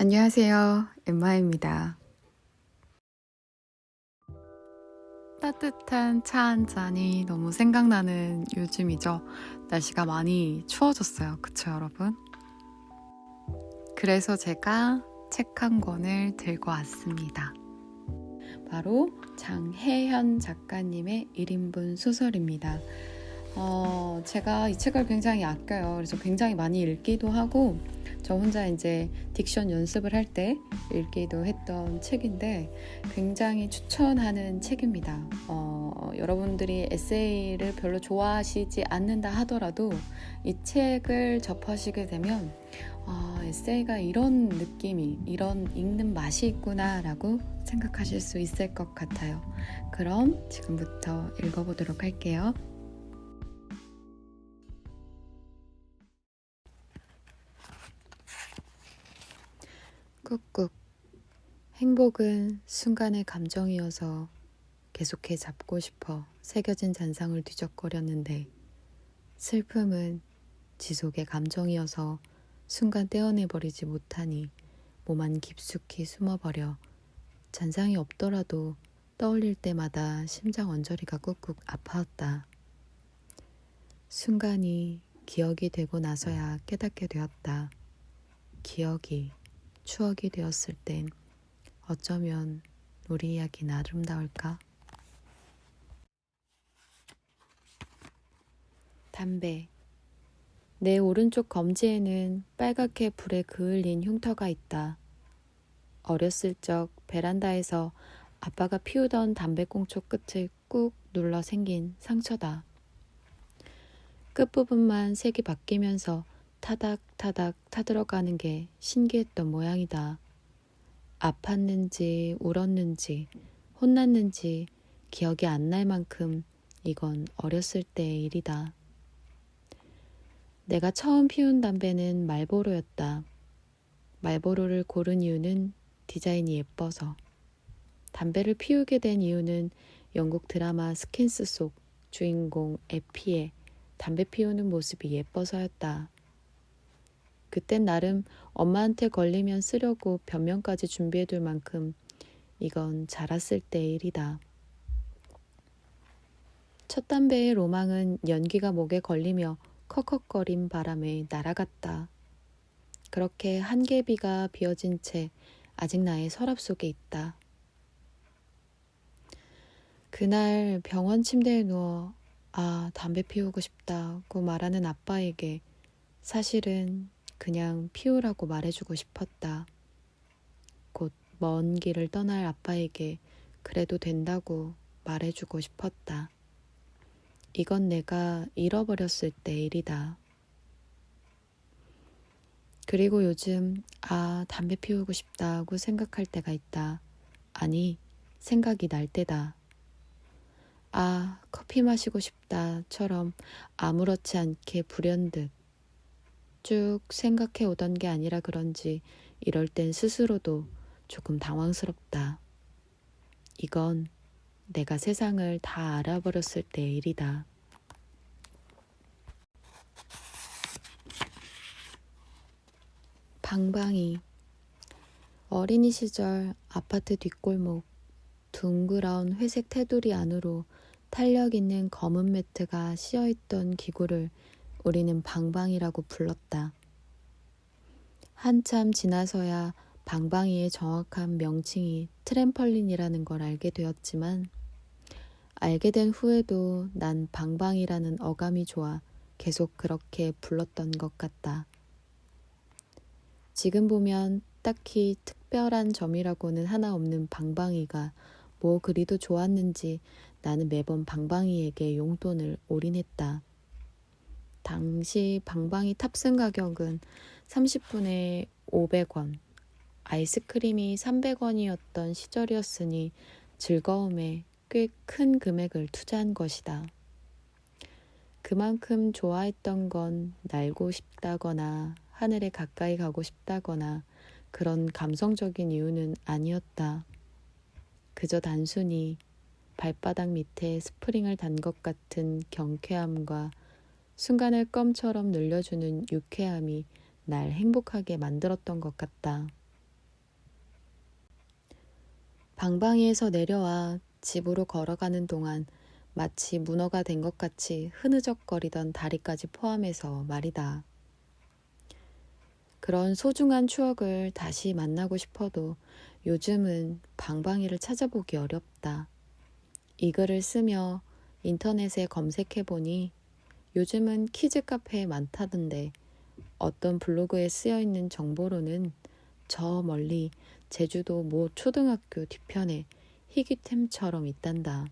안녕하세요. 엠마입니다. 따뜻한 차 한 잔이 너무 생각나는 요즘이죠. 날씨가 많이 추워졌어요. 그쵸, 여러분? 그래서 제가 책 한 권을 들고 왔습니다. 바로 장혜현 작가님의 1인분 소설입니다. 제가 이 책을 굉장히 아껴요. 그래서 굉장히 많이 읽기도 하고 저 혼자 이제 딕션 연습을 할 때 읽기도 했던 책인데 굉장히 추천하는 책입니다. 여러분들이 에세이를 별로 좋아하시지 않는다 하더라도 이 책을 접하시게 되면 에세이가 이런 느낌이, 이런 읽는 맛이 있구나 라고 생각하실 수 있을 것 같아요. 그럼 지금부터 읽어보도록 할게요. 꾹꾹. 행복은 순간의 감정이어서 계속해 잡고 싶어 새겨진 잔상을 뒤적거렸는데 슬픔은 지속의 감정이어서 순간 떼어내버리지 못하니 몸 안 깊숙이 숨어버려 잔상이 없더라도 떠올릴 때마다 심장 언저리가 꾹꾹 아파왔다. 순간이 기억이 되고 나서야 깨닫게 되었다. 기억이 추억이 되었을 땐 어쩌면 우리 이야기는 아름다울까? 담배. 내 오른쪽 검지에는 빨갛게 불에 그을린 흉터가 있다. 어렸을 적 베란다에서 아빠가 피우던 담배꽁초 끝을 꾹 눌러 생긴 상처다. 끝부분만 색이 바뀌면서 타닥타닥 타들어가는 게 신기했던 모양이다. 아팠는지 울었는지 혼났는지 기억이 안 날 만큼 이건 어렸을 때의 일이다. 내가 처음 피운 담배는 말보로였다. 말보로를 고른 이유는 디자인이 예뻐서. 담배를 피우게 된 이유는 영국 드라마 스킨스 속 주인공 에피의 담배 피우는 모습이 예뻐서였다. 그땐 나름 엄마한테 걸리면 쓰려고 변명까지 준비해둘 만큼 이건 자랐을 때의 일이다. 첫 담배의 로망은 연기가 목에 걸리며 컥컥거린 바람에 날아갔다. 그렇게 한 개비가 비어진 채 아직 나의 서랍 속에 있다. 그날 병원 침대에 누워 담배 피우고 싶다고 말하는 아빠에게 사실은 그냥 피우라고 말해주고 싶었다. 곧 먼 길을 떠날 아빠에게 그래도 된다고 말해주고 싶었다. 이건 내가 잃어버렸을 때 일이다. 그리고 요즘 담배 피우고 싶다고 생각할 때가 있다. 아니, 생각이 날 때다. 커피 마시고 싶다처럼 아무렇지 않게 불현듯 쭉 생각해 오던 게 아니라 그런지 이럴 땐 스스로도 조금 당황스럽다. 이건 내가 세상을 다 알아버렸을 때의 일이다. 방방이. 어린이 시절 아파트 뒷골목 둥그런 회색 테두리 안으로 탄력 있는 검은 매트가 씌어있던 기구를 우리는 방방이라고 불렀다. 한참 지나서야 방방이의 정확한 명칭이 트램펄린이라는 걸 알게 되었지만 알게 된 후에도 난 방방이라는 어감이 좋아 계속 그렇게 불렀던 것 같다. 지금 보면 딱히 특별한 점이라고는 하나 없는 방방이가 뭐 그리도 좋았는지 나는 매번 방방이에게 용돈을 올인했다. 당시 방방이 탑승 가격은 30분에 500원, 아이스크림이 300원이었던 시절이었으니 즐거움에 꽤 큰 금액을 투자한 것이다. 그만큼 좋아했던 건 날고 싶다거나 하늘에 가까이 가고 싶다거나 그런 감성적인 이유는 아니었다. 그저 단순히 발바닥 밑에 스프링을 단 것 같은 경쾌함과 순간을 껌처럼 늘려주는 유쾌함이 날 행복하게 만들었던 것 같다. 방방이에서 내려와 집으로 걸어가는 동안 마치 문어가 된 것 같이 흐느적거리던 다리까지 포함해서 말이다. 그런 소중한 추억을 다시 만나고 싶어도 요즘은 방방이를 찾아보기 어렵다. 이 글을 쓰며 인터넷에 검색해보니 요즘은 키즈 카페에 많다던데 어떤 블로그에 쓰여있는 정보로는 저 멀리 제주도 모 초등학교 뒤편에 희귀템처럼 있단다.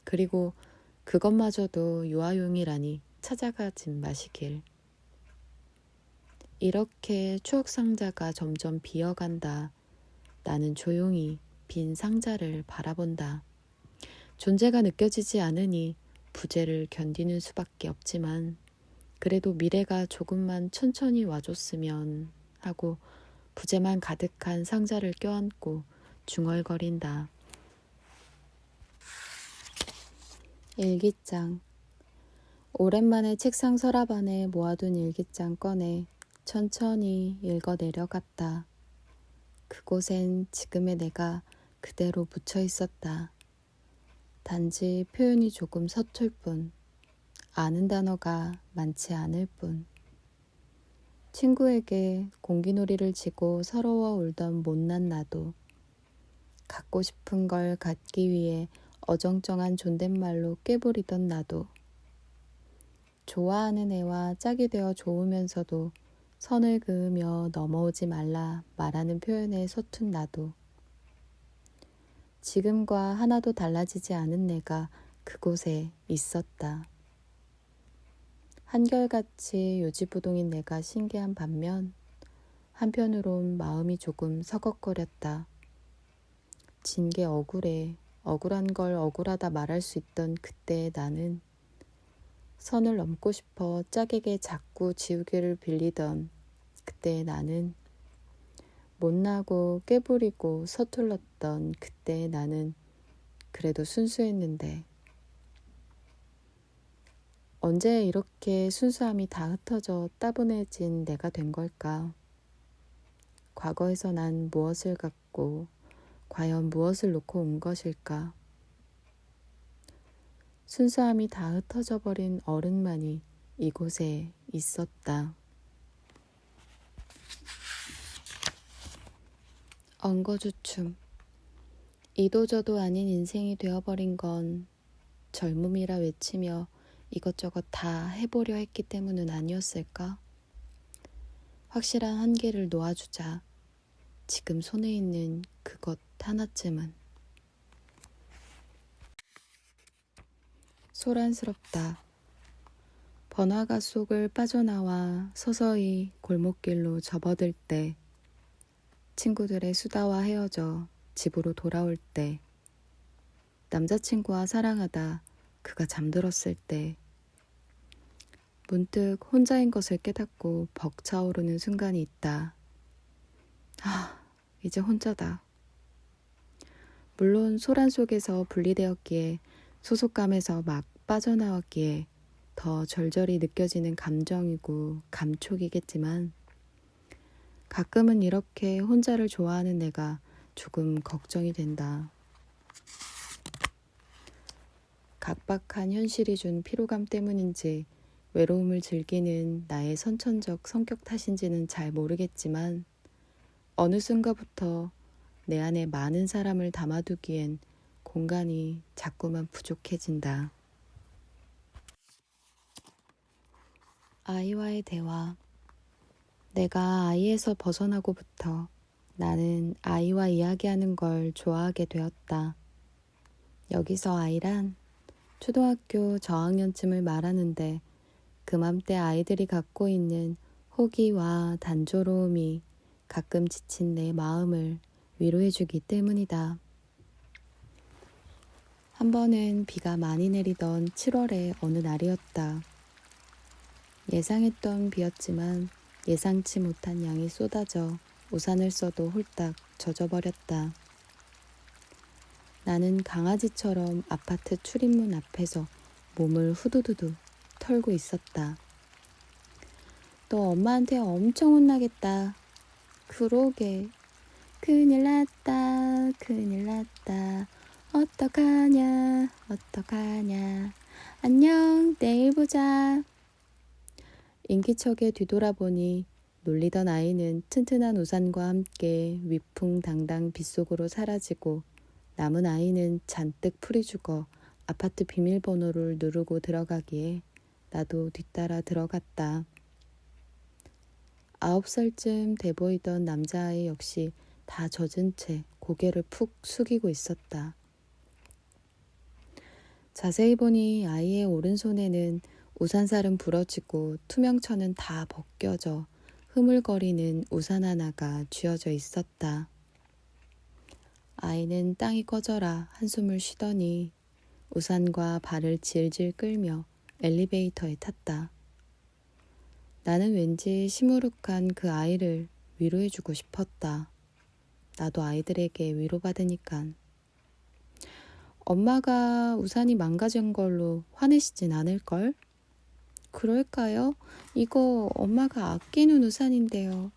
그리고 그것마저도 유아용이라니 찾아가진 마시길. 이렇게 추억 상자가 점점 비어간다. 나는 조용히 빈 상자를 바라본다. 존재가 느껴지지 않으니 부재를 견디는 수밖에 없지만 그래도 미래가 조금만 천천히 와줬으면 하고 부재만 가득한 상자를 껴안고 중얼거린다. 일기장. 오랜만에 책상 서랍 안에 모아둔 일기장 꺼내 천천히 읽어 내려갔다. 그곳엔 지금의 내가 그대로 묻혀 있었다. 단지 표현이 조금 서툴 뿐, 아는 단어가 많지 않을 뿐. 친구에게 공기놀이를 지고 서러워 울던 못난 나도, 갖고 싶은 걸 갖기 위해 어정쩡한 존댓말로 꾀부리던 나도, 좋아하는 애와 짝이 되어 좋으면서도 선을 그으며 넘어오지 말라 말하는 표현에 서툰 나도, 지금과 하나도 달라지지 않은 내가 그곳에 있었다. 한결같이 요지부동인 내가 신기한 반면 한편으론 마음이 조금 서걱거렸다. 진 게 억울해. 억울한 걸 억울하다 말할 수 있던 그때의 나는 선을 넘고 싶어 짝에게 자꾸 지우개를 빌리던 그때의 나는 못나고 깨부리고 서툴렀던 그때의 나는 그래도 순수했는데 언제 이렇게 순수함이 다 흩어져 따분해진 내가 된 걸까? 과거에서 난 무엇을 갖고 과연 무엇을 놓고 온 것일까? 순수함이 다 흩어져 버린 어른만이 이곳에 있었다. 엉거주춤. 이도저도 아닌 인생이 되어버린 건 젊음이라 외치며 이것저것 다 해보려 했기 때문은 아니었을까? 확실한 한계를 놓아주자. 지금 손에 있는 그것 하나쯤은. 소란스럽다. 번화가 속을 빠져나와 서서히 골목길로 접어들 때, 친구들의 수다와 헤어져 집으로 돌아올 때, 남자친구와 사랑하다 그가 잠들었을 때, 문득 혼자인 것을 깨닫고 벅차오르는 순간이 있다. 이제 혼자다. 물론 소란 속에서 분리되었기에 소속감에서 막 빠져나왔기에 더 절절히 느껴지는 감정이고 감촉이겠지만 가끔은 이렇게 혼자를 좋아하는 내가 조금 걱정이 된다. 각박한 현실이 준 피로감 때문인지 외로움을 즐기는 나의 선천적 성격 탓인지는 잘 모르겠지만 어느 순간부터 내 안에 많은 사람을 담아두기엔 공간이 자꾸만 부족해진다. 아이와의 대화. 내가 아이에서 벗어나고부터 나는 아이와 이야기하는 걸 좋아하게 되었다. 여기서 아이란 초등학교 저학년쯤을 말하는데 그맘때 아이들이 갖고 있는 호기와 단조로움이 가끔 지친 내 마음을 위로해주기 때문이다. 한 번은 비가 많이 내리던 7월의 어느 날이었다. 예상했던 비였지만 예상치 못한 양이 쏟아져 우산을 써도 홀딱 젖어버렸다. 나는 강아지처럼 아파트 출입문 앞에서 몸을 후두두두 털고 있었다. 너 엄마한테 엄청 혼나겠다. 그러게. 큰일 났다, 큰일 났다. 어떡하냐, 어떡하냐. 안녕, 내일 보자. 인기척에 뒤돌아보니 놀리던 아이는 튼튼한 우산과 함께 위풍당당 빗속으로 사라지고 남은 아이는 잔뜩 풀이 죽어 아파트 비밀번호를 누르고 들어가기에 나도 뒤따라 들어갔다. 9살쯤 돼 보이던 남자아이 역시 다 젖은 채 고개를 푹 숙이고 있었다. 자세히 보니 아이의 오른손에는 우산살은 부러지고 투명천은 다 벗겨져 흐물거리는 우산 하나가 쥐어져 있었다. 아이는 땅이 꺼져라 한숨을 쉬더니 우산과 발을 질질 끌며 엘리베이터에 탔다. 나는 왠지 시무룩한 그 아이를 위로해주고 싶었다. 나도 아이들에게 위로받으니깐. 엄마가 우산이 망가진 걸로 화내시진 않을걸? 그럴까요? 이거 엄마가 아끼는 우산인데요.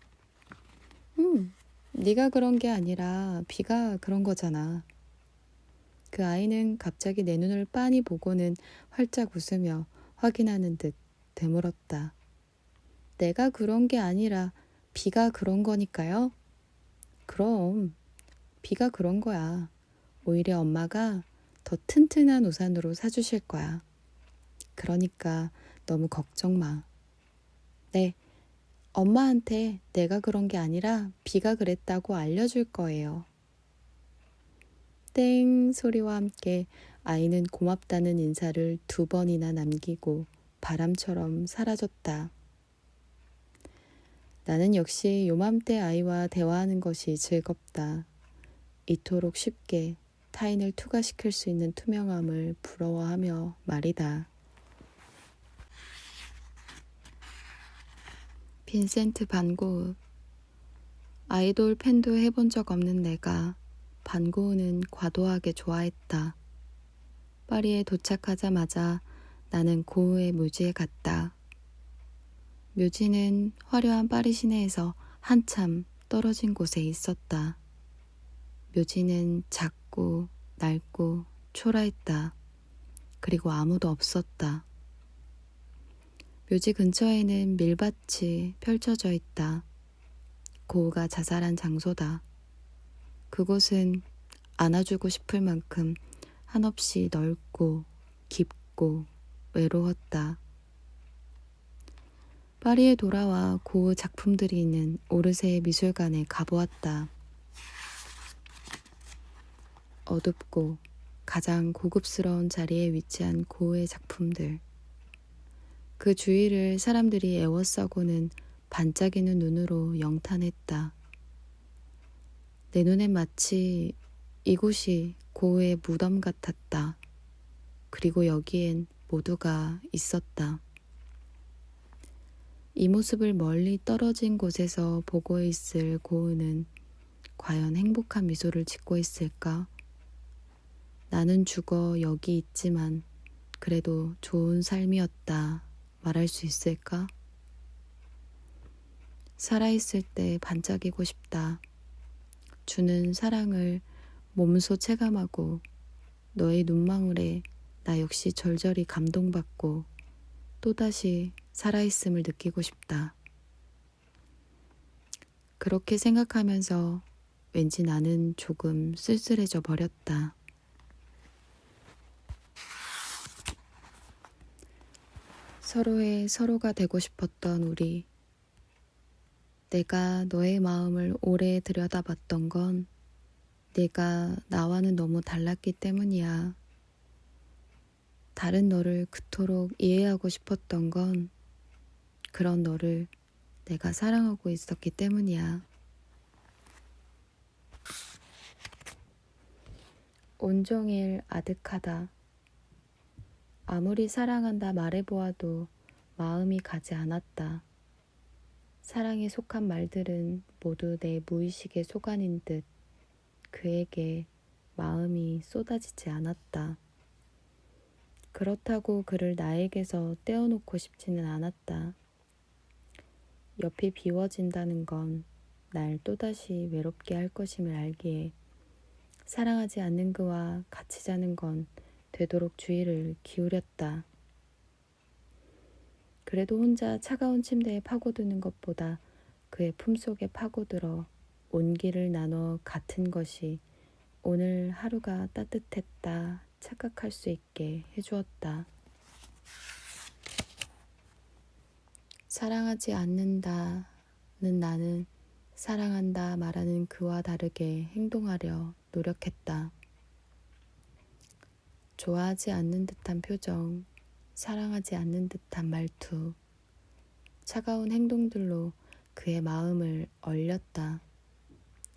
네가 그런 게 아니라 비가 그런 거잖아. 그 아이는 갑자기 내 눈을 빤히 보고는 활짝 웃으며 확인하는 듯 되물었다. 내가 그런 게 아니라 비가 그런 거니까요? 그럼 비가 그런 거야. 오히려 엄마가 더 튼튼한 우산으로 사주실 거야. 그러니까 너무 걱정 마. 네, 엄마한테 내가 그런 게 아니라 비가 그랬다고 알려줄 거예요. 땡 소리와 함께 아이는 고맙다는 인사를 2번이나 남기고 바람처럼 사라졌다. 나는 역시 요맘때 아이와 대화하는 것이 즐겁다. 이토록 쉽게 타인을 투과시킬 수 있는 투명함을 부러워하며 말이다. 빈센트 반 고흐. 아이돌 팬도 해본 적 없는 내가 반 고흐는 과도하게 좋아했다. 파리에 도착하자마자 나는 고흐의 묘지에 갔다. 묘지는 화려한 파리 시내에서 한참 떨어진 곳에 있었다. 묘지는 작고 낡고 초라했다. 그리고 아무도 없었다. 묘지 근처에는 밀밭이 펼쳐져 있다. 고흐가 자살한 장소다. 그곳은 안아주고 싶을 만큼 한없이 넓고 깊고 외로웠다. 파리에 돌아와 고흐 작품들이 있는 오르세 미술관에 가보았다. 어둡고 가장 고급스러운 자리에 위치한 고흐의 작품들. 그 주위를 사람들이 애워싸고는 반짝이는 눈으로 영탄했다. 내 눈엔 마치 이곳이 고흐의 무덤 같았다. 그리고 여기엔 모두가 있었다. 이 모습을 멀리 떨어진 곳에서 보고 있을 고흐는 과연 행복한 미소를 짓고 있을까? 나는 죽어 여기 있지만 그래도 좋은 삶이었다 말할 수 있을까? 살아있을 때 반짝이고 싶다. 주는 사랑을 몸소 체감하고 너의 눈망울에 나 역시 절절히 감동받고 또다시 살아있음을 느끼고 싶다. 그렇게 생각하면서 왠지 나는 조금 쓸쓸해져 버렸다. 서로의 서로가 되고 싶었던 우리. 내가 너의 마음을 오래 들여다봤던 건 내가 나와는 너무 달랐기 때문이야. 다른 너를 그토록 이해하고 싶었던 건 그런 너를 내가 사랑하고 있었기 때문이야. 온종일 아득하다. 아무리 사랑한다 말해보아도 마음이 가지 않았다. 사랑에 속한 말들은 모두 내 무의식의 속안인 듯 그에게 마음이 쏟아지지 않았다. 그렇다고 그를 나에게서 떼어놓고 싶지는 않았다. 옆이 비워진다는 건 날 또다시 외롭게 할 것임을 알기에 사랑하지 않는 그와 같이 자는 건 되도록 주의를 기울였다. 그래도 혼자 차가운 침대에 파고드는 것보다 그의 품속에 파고들어 온기를 나눠 같은 것이 오늘 하루가 따뜻했다 착각할 수 있게 해주었다. 사랑하지 않는다는 나는 사랑한다 말하는 그와 다르게 행동하려 노력했다. 좋아하지 않는 듯한 표정, 사랑하지 않는 듯한 말투, 차가운 행동들로 그의 마음을 얼렸다.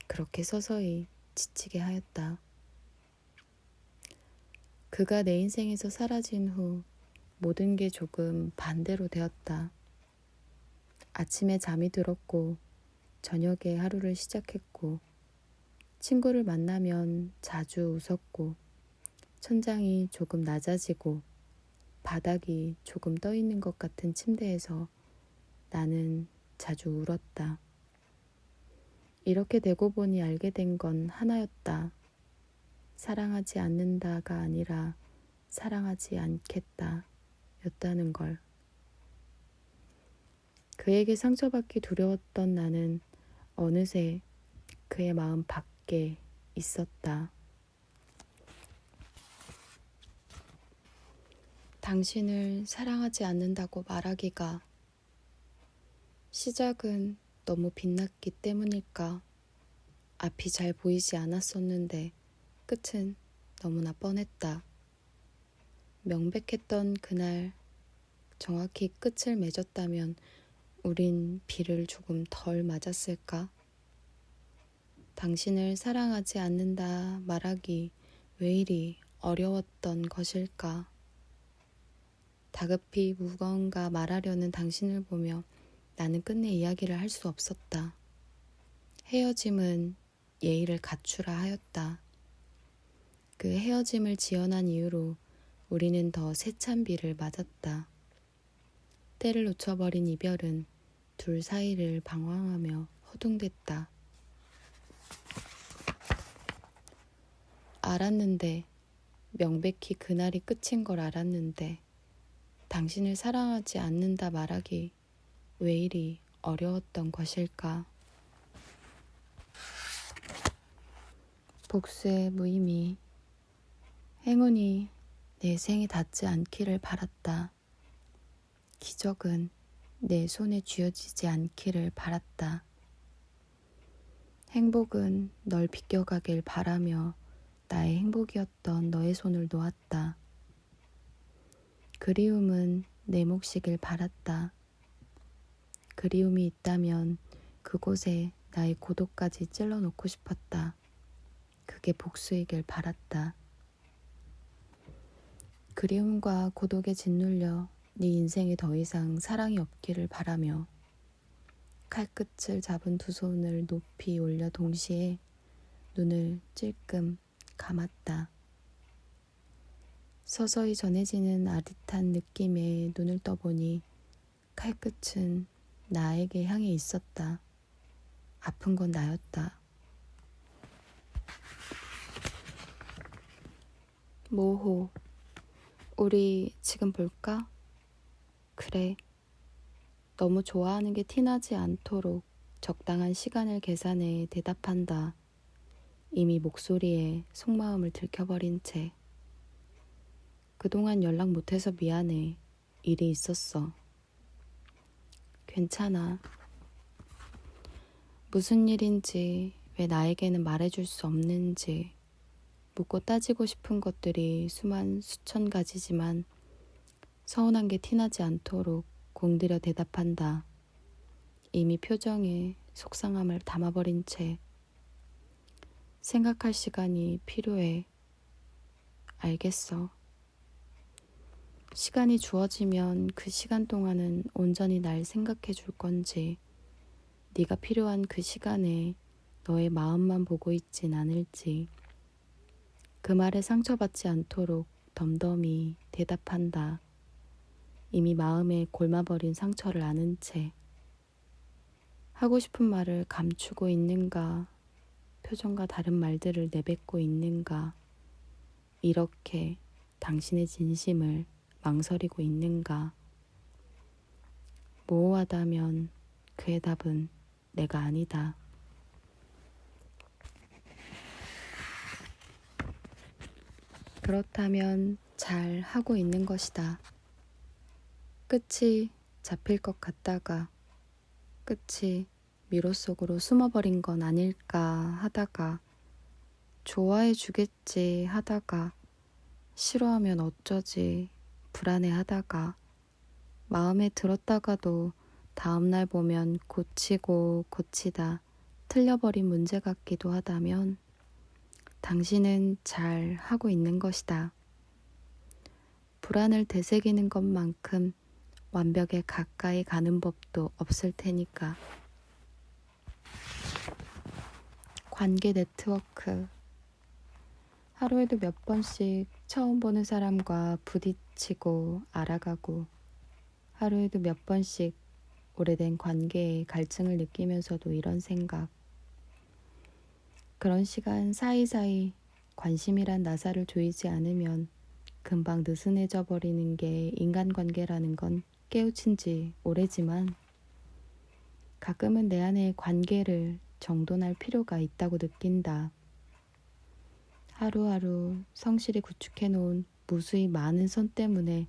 그렇게 서서히 지치게 하였다. 그가 내 인생에서 사라진 후 모든 게 조금 반대로 되었다. 아침에 잠이 들었고 저녁에 하루를 시작했고 친구를 만나면 자주 웃었고 천장이 조금 낮아지고 바닥이 조금 떠 있는 것 같은 침대에서 나는 자주 울었다. 이렇게 되고 보니 알게 된 건 하나였다. 사랑하지 않는다가 아니라 사랑하지 않겠다 였다는 걸. 그에게 상처받기 두려웠던 나는 어느새 그의 마음 밖에 있었다. 당신을 사랑하지 않는다고 말하기가 시작은 너무 빛났기 때문일까? 앞이 잘 보이지 않았었는데 끝은 너무나 뻔했다. 명백했던 그날 정확히 끝을 맺었다면 우린 비를 조금 덜 맞았을까? 당신을 사랑하지 않는다 말하기 왜 이리 어려웠던 것일까? 다급히 무언가 말하려는 당신을 보며 나는 끝내 이야기를 할 수 없었다. 헤어짐은 예의를 갖추라 하였다. 그 헤어짐을 지연한 이유로 우리는 더 세찬 비를 맞았다. 때를 놓쳐버린 이별은 둘 사이를 방황하며 허둥댔다. 알았는데, 명백히 그날이 끝인 걸 알았는데 당신을 사랑하지 않는다 말하기 왜 이리 어려웠던 것일까? 복수의 무의미. 행운이 내 생에 닿지 않기를 바랐다. 기적은 내 손에 쥐어지지 않기를 바랐다. 행복은 널 비껴가길 바라며 나의 행복이었던 너의 손을 놓았다. 그리움은 내 몫이길 바랐다. 그리움이 있다면 그곳에 나의 고독까지 찔러놓고 싶었다. 그게 복수이길 바랐다. 그리움과 고독에 짓눌려 네 인생에 더 이상 사랑이 없기를 바라며 칼끝을 잡은 두 손을 높이 올려 동시에 눈을 찔끔 감았다. 서서히 전해지는 아릿한 느낌에 눈을 떠보니 칼끝은 나에게 향해 있었다. 아픈 건 나였다. 모호. 우리 지금 볼까? 그래. 너무 좋아하는 게 티나지 않도록 적당한 시간을 계산해 대답한다. 이미 목소리에 속마음을 들켜버린 채. 그동안 연락 못해서 미안해. 일이 있었어. 괜찮아. 무슨 일인지, 왜 나에게는 말해줄 수 없는지 묻고 따지고 싶은 것들이 수천 가지지만 서운한 게 티나지 않도록 공들여 대답한다. 이미 표정에 속상함을 담아버린 채. 생각할 시간이 필요해. 알겠어. 시간이 주어지면 그 시간 동안은 온전히 날 생각해 줄 건지, 네가 필요한 그 시간에 너의 마음만 보고 있진 않을지. 그 말에 상처받지 않도록 덤덤히 대답한다. 이미 마음에 골마버린 상처를 아는 채. 하고 싶은 말을 감추고 있는가, 표정과 다른 말들을 내뱉고 있는가, 이렇게 당신의 진심을 망설이고 있는가. 모호하다면 그의 답은 내가 아니다. 그렇다면 잘 하고 있는 것이다. 끝이 잡힐 것 같다가 끝이 미로 속으로 숨어버린 건 아닐까 하다가 좋아해 주겠지 하다가 싫어하면 어쩌지 불안해 하다가 마음에 들었다가도 다음날 보면 고치고 고치다 틀려버린 문제 같기도 하다면 당신은 잘 하고 있는 것이다. 불안을 되새기는 것만큼 완벽에 가까이 가는 법도 없을 테니까. 관계 네트워크. 하루에도 몇 번씩 처음 보는 사람과 부딪히고 알아가고, 하루에도 몇 번씩 오래된 관계에 갈증을 느끼면서도 이런 생각. 그런 시간 사이사이 관심이란 나사를 조이지 않으면 금방 느슨해져 버리는 게 인간관계라는 건 깨우친 지 오래지만 가끔은 내 안의 관계를 정돈할 필요가 있다고 느낀다. 하루하루 성실히 구축해 놓은 무수히 많은 선 때문에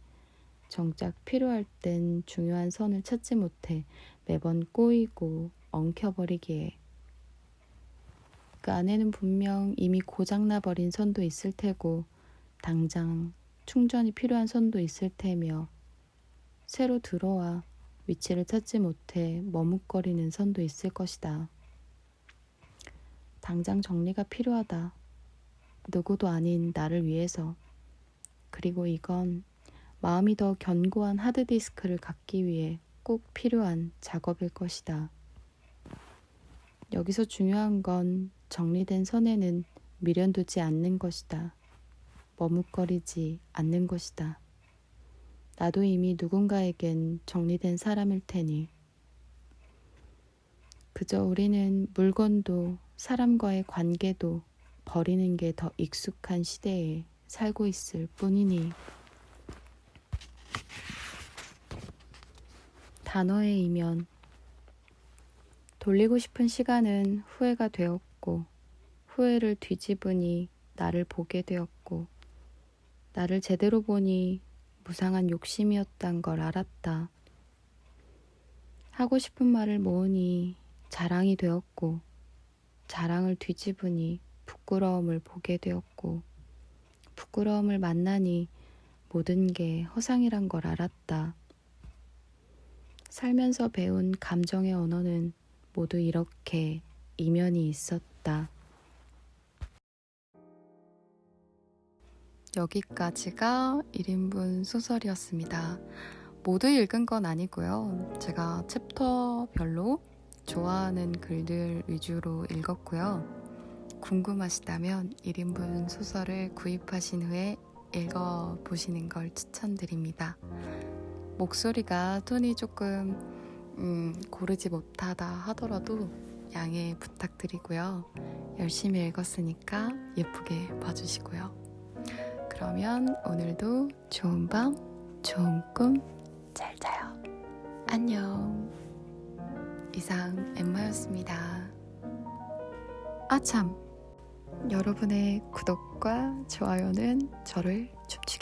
정작 필요할 땐 중요한 선을 찾지 못해 매번 꼬이고 엉켜버리기에 그 안에는 분명 이미 고장나 버린 선도 있을 테고 당장 충전이 필요한 선도 있을 테며 새로 들어와 위치를 찾지 못해 머뭇거리는 선도 있을 것이다. 당장 정리가 필요하다. 누구도 아닌 나를 위해서. 그리고 이건 마음이 더 견고한 하드디스크를 갖기 위해 꼭 필요한 작업일 것이다. 여기서 중요한 건 정리된 선에는 미련두지 않는 것이다. 머뭇거리지 않는 것이다. 나도 이미 누군가에겐 정리된 사람일 테니. 그저 우리는 물건도 사람과의 관계도 버리는 게 더 익숙한 시대에 살고 있을 뿐이니. 단어의 이면. 돌리고 싶은 시간은 후회가 되었고, 후회를 뒤집으니 나를 보게 되었고, 나를 제대로 보니 무상한 욕심이었단 걸 알았다. 하고 싶은 말을 모으니 자랑이 되었고, 자랑을 뒤집으니 부끄러움을 보게 되었고, 부끄러움을 만나니 모든 게 허상이란 걸 알았다. 살면서 배운 감정의 언어는 모두 이렇게 이면이 있었다. 여기까지가 1인분 소설이었습니다. 모두 읽은 건 아니고요. 제가 챕터별로 좋아하는 글들 위주로 읽었고요. 궁금하시다면 1인분 소설을 구입하신 후에 읽어보시는 걸 추천드립니다. 목소리가 톤이 조금 고르지 못하다 하더라도 양해 부탁드리고요. 열심히 읽었으니까 예쁘게 봐주시고요. 그러면 오늘도 좋은 밤, 좋은 꿈, 잘 자요. 안녕. 이상 엠마였습니다. 아 참! 여러분의 구독과 좋아요는 저를 춤추게